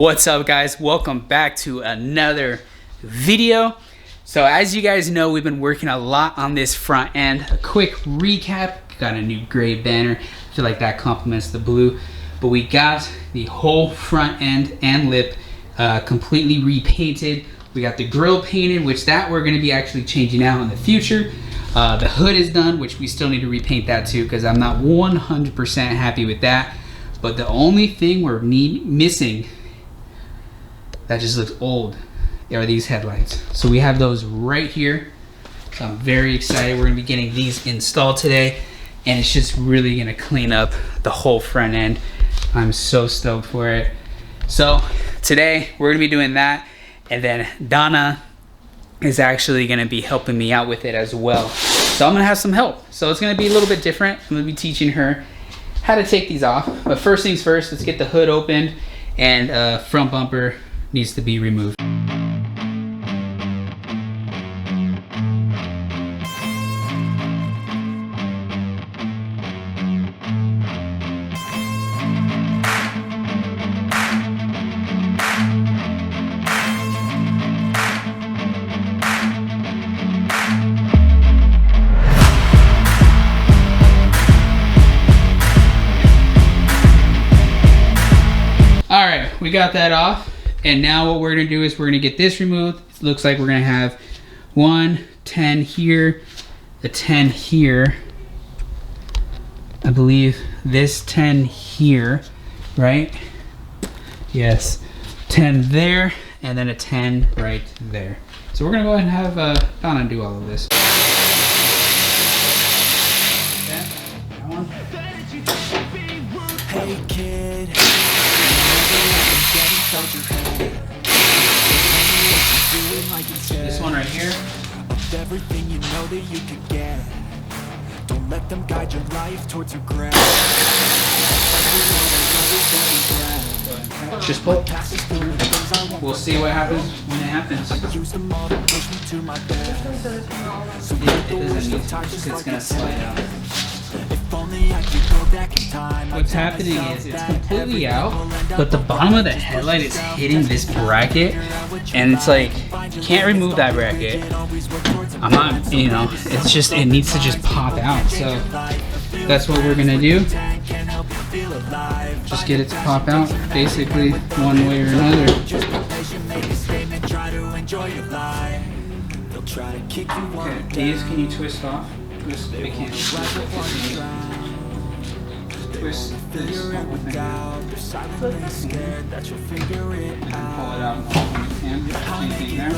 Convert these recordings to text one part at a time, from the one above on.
What's up, guys? Welcome back to another video. So as you guys know, we've been working a lot on this front end. A quick recap: got a new gray banner. I feel like that complements the blue, but we got the whole front end and lip completely repainted. We got the grill painted, which that we're going to be actually changing out in the future. The hood is done, which we still need to repaint that too, because I'm not 100% happy with that. But the only thing we're missing that just looks old are these headlights. So we have those right here. So I'm very excited. We're gonna be getting these installed today, and it's just really gonna clean up the whole front end. I'm so stoked for it. So today we're gonna be doing that, and then Donna is actually gonna be helping me out with it as well. So I'm gonna have some help. So it's gonna be a little bit different. I'm gonna be teaching her how to take these off. But first things first, let's get the hood opened, and front bumper needs to be removed. All right, we got that off. And now what we're gonna do is we're gonna get this removed. It looks like we're gonna have 10 here, a 10 here. I believe this 10 here, right? Yes, 10 there, and then a 10 right there. So we're gonna go ahead and have Donna do all of this. Okay, that one. Hey kid. This one right here. Everything you know that you could get. Don't let them guide your life towards regret. Just pull. We'll see what happens when it happens. It doesn't need to, it's gonna slide out. What's happening is it's completely out, but the bottom of the headlight is hitting this bracket, and it's like, you can't remove that bracket. I'm not, you know, it's just, it needs to just pop out. So that's what we're gonna do. Just get it to pop out, basically, one way or another. Okay, these can you twist off? Twist, we can't twist this whole thing out. Pull it out and same thing there.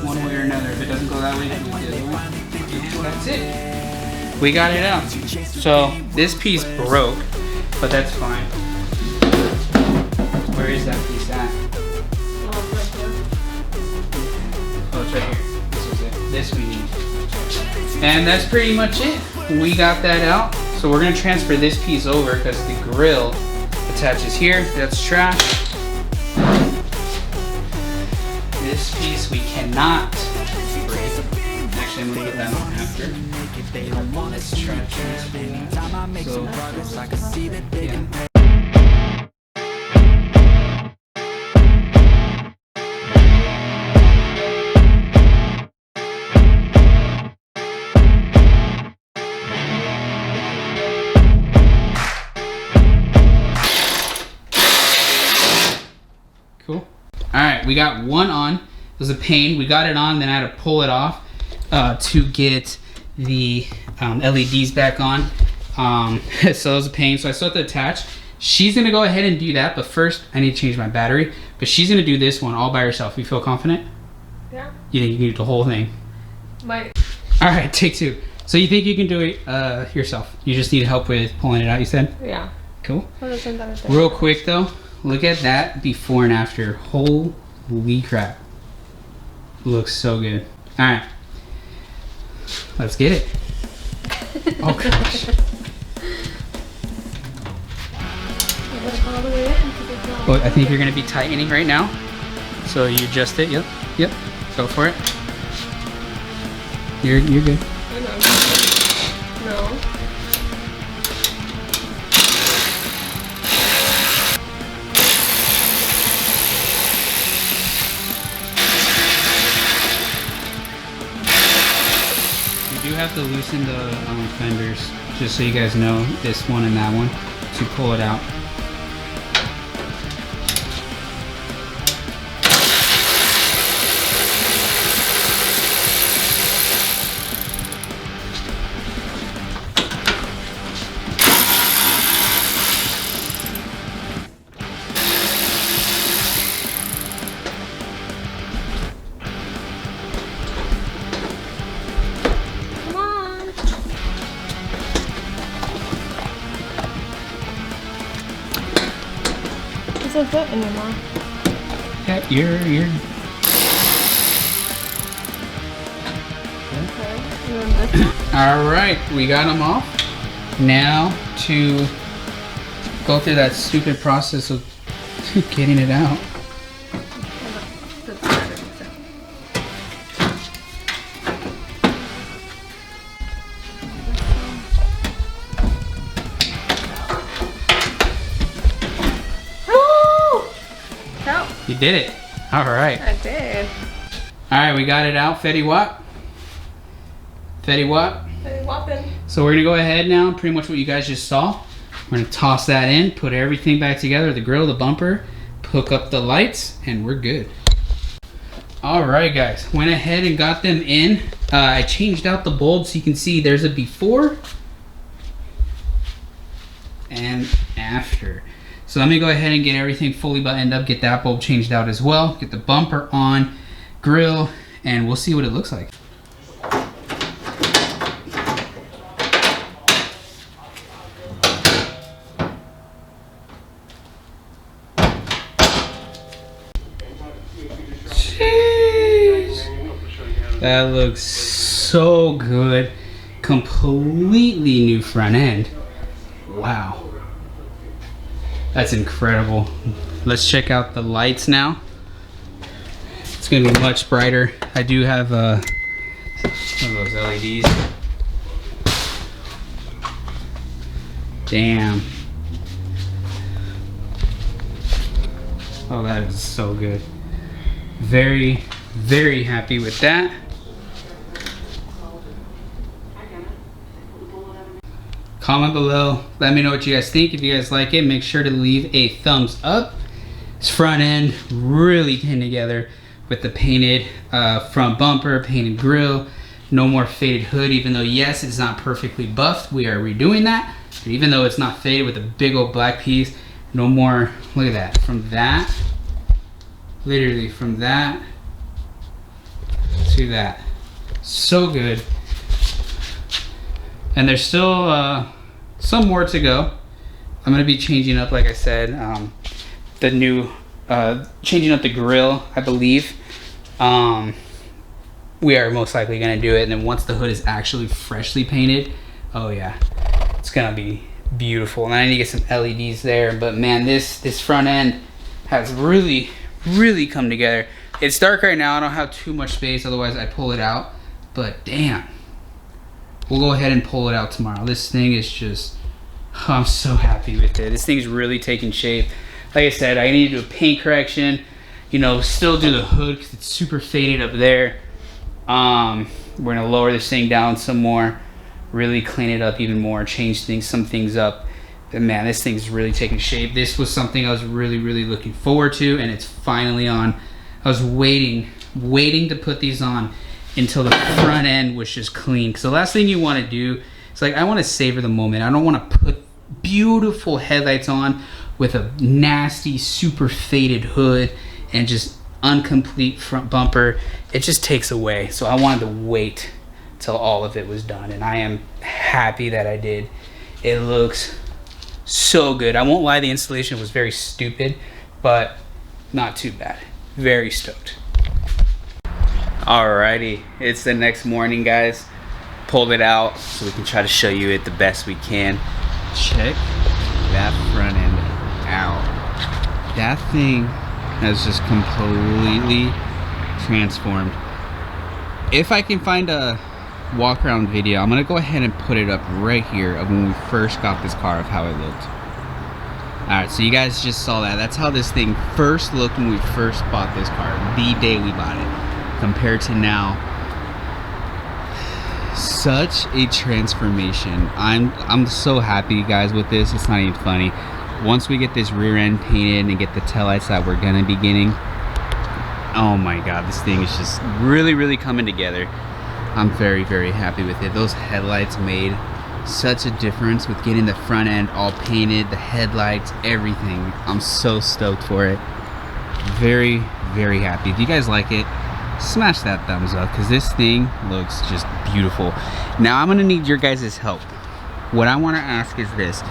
One way or another. If it doesn't go that way, it goes the other way. And that's it. We got it out. So this piece broke, but that's fine. Where is that piece at? Oh, it's right here. This is it. This we need. And that's pretty much it. We got that out. So we're gonna transfer this piece over because the grill attaches here. That's trash. This piece we cannot break. Actually, I'm gonna get that one after. Let's try to transfer that. So, yeah. Cool. All right, we got one on. It was a pain. We got it on, then I had to pull it off to get the LEDs back on. So it was a pain. So I still have to attach. She's gonna go ahead and do that, but first I need to change my battery. But she's gonna do this one all by herself. You feel confident? Yeah. You think you can do the whole thing? Might. All right, take two. So you think you can do it yourself? You just need help with pulling it out, you said? Yeah. Cool. Real quick though. Look at that before and after. Holy crap. Looks so good. Alright. Let's get it. Oh gosh. Oh, I think you're going to be tightening right now. So you adjust it. Yep. Yep. Go for it. You're good. No. have to loosen the fenders, just so you guys know, this one and that one, to pull it out. Doesn't fit anymore. Yeah, you're. Okay. And then this one? All right, we got them off. Now to go through that stupid process of getting it out. You did it. All right. I did. All right, we got it out. Fetty Wap. Fetty Wap. Fetty Wappin'. So we're gonna go ahead now, pretty much what you guys just saw. We're gonna toss that in, put everything back together, the grill, the bumper, hook up the lights, and we're good. All right, guys, went ahead and got them in. I changed out the bulb so you can see there's a before and after. So let me go ahead and get everything fully buttoned up, get that bulb changed out as well, get the bumper on, grill, and we'll see what it looks like. Jeez. That looks so good. Completely new front end. Wow. That's incredible. Let's check out the lights now. It's gonna be much brighter. I do have one of those LEDs. Damn. Oh, that is so good. Very, very happy with that. Comment below, let me know what you guys think. If you guys like it, make sure to leave a thumbs up. This front end really came together with the painted front bumper, painted grille, no more faded hood, even though yes, it's not perfectly buffed, we are redoing that. But even though it's not faded with a big old black piece, no more, look at that, from that, literally from that to that. So good. And there's still some more to go. I'm gonna be changing up, like I said, the new, changing up the grill, I believe. We are most likely gonna do it, and then once the hood is actually freshly painted, oh yeah, it's gonna be beautiful. And I need to get some LEDs there, but man, this front end has really, really come together. It's dark right now, I don't have too much space, otherwise I'd pull it out, but damn. We'll go ahead and pull it out tomorrow. This thing is just, oh, I'm so happy with it. This thing's really taking shape. Like I said, I need to do a paint correction, you know, still do the hood because it's super faded up there. We're gonna lower this thing down some more, really clean it up even more, change some things up. But man, this thing's really taking shape. This was something I was really, really looking forward to, and it's finally on. I was waiting to put these on until the front end was just clean. Because the last thing you want to do is, like, I want to savor the moment. I don't want to put beautiful headlights on with a nasty, super faded hood and just incomplete front bumper. It just takes away. So I wanted to wait till all of it was done, and I am happy that I did. It looks so good. I won't lie, the installation was very stupid, but not too bad. Very stoked. Alrighty, it's the next morning, guys. Pulled it out so we can try to show you it the best we can. Check that front end out. That thing has just completely transformed. If I can find a walk around video, I'm gonna go ahead and put it up right here of when we first got this car, of how it looked. Alright, so you guys just saw that. That's how this thing first looked when we first bought this car, the day we bought it. Compared to now, such a transformation. I'm so happy, guys, with this. It's not even funny. Once we get this rear end painted and get the taillights that we're gonna be getting, oh my god, this thing is just really coming together. I'm very happy with it. Those headlights made such a difference with getting the front end all painted, the headlights, everything. I'm so stoked for it. Very happy. If you guys like it, smash that thumbs up, because this thing looks just beautiful. Now I'm gonna need your guys' help. What I want to ask is this: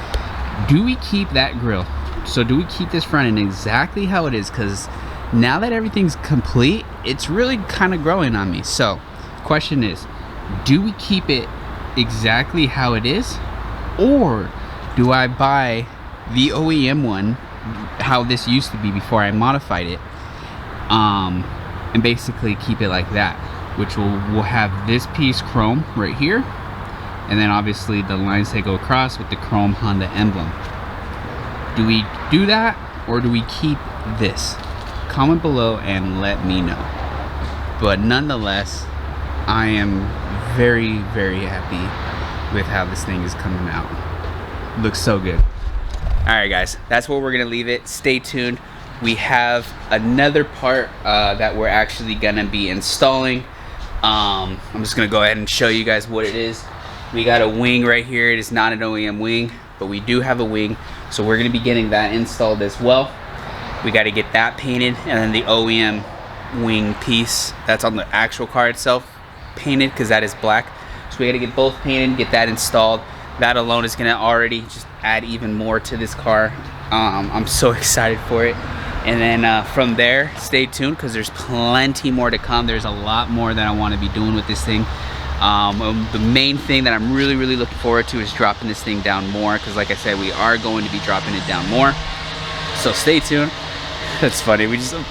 do we keep that grill? So do we keep this front end exactly how it is? Because now that everything's complete, it's really kind of growing on me. So question is, do we keep it exactly how it is, or do I buy the OEM one, how this used to be before I modified it, and basically keep it like that, which will have this piece chrome right here, and then obviously the lines that go across with the chrome Honda emblem? Do we do that, or do we keep this? Comment below and let me know. But nonetheless, I am very happy with how this thing is coming out. Looks so good. All right, guys, that's where we're gonna leave it. Stay tuned. We have another part that we're actually gonna be installing. I'm just gonna go ahead and show you guys what it is. We got a wing right here. It is not an OEM wing, but we do have a wing, so we're gonna be getting that installed as well. We got to get that painted, and then the OEM wing piece that's on the actual car itself painted, because that is black. So we got to get both painted, get that installed. That alone is gonna already just add even more to this car. I'm so excited for it. And then from there, stay tuned, because there's plenty more to come. There's a lot more that I want to be doing with this thing. The main thing that I'm really looking forward to is dropping this thing down more, because like I said, we are going to be dropping it down more. So stay tuned. That's funny. A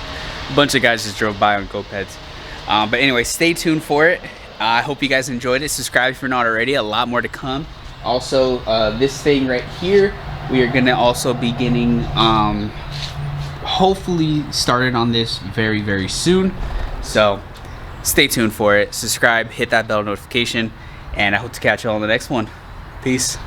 bunch of guys just drove by on GoPeds. But anyway, stay tuned for it. I hope you guys enjoyed it. Subscribe if you're not already. A lot more to come. Also, this thing right here, we are gonna also be getting hopefully started on this very soon. So stay tuned for it. Subscribe, hit that bell notification, and I hope to catch you all in the next one. Peace.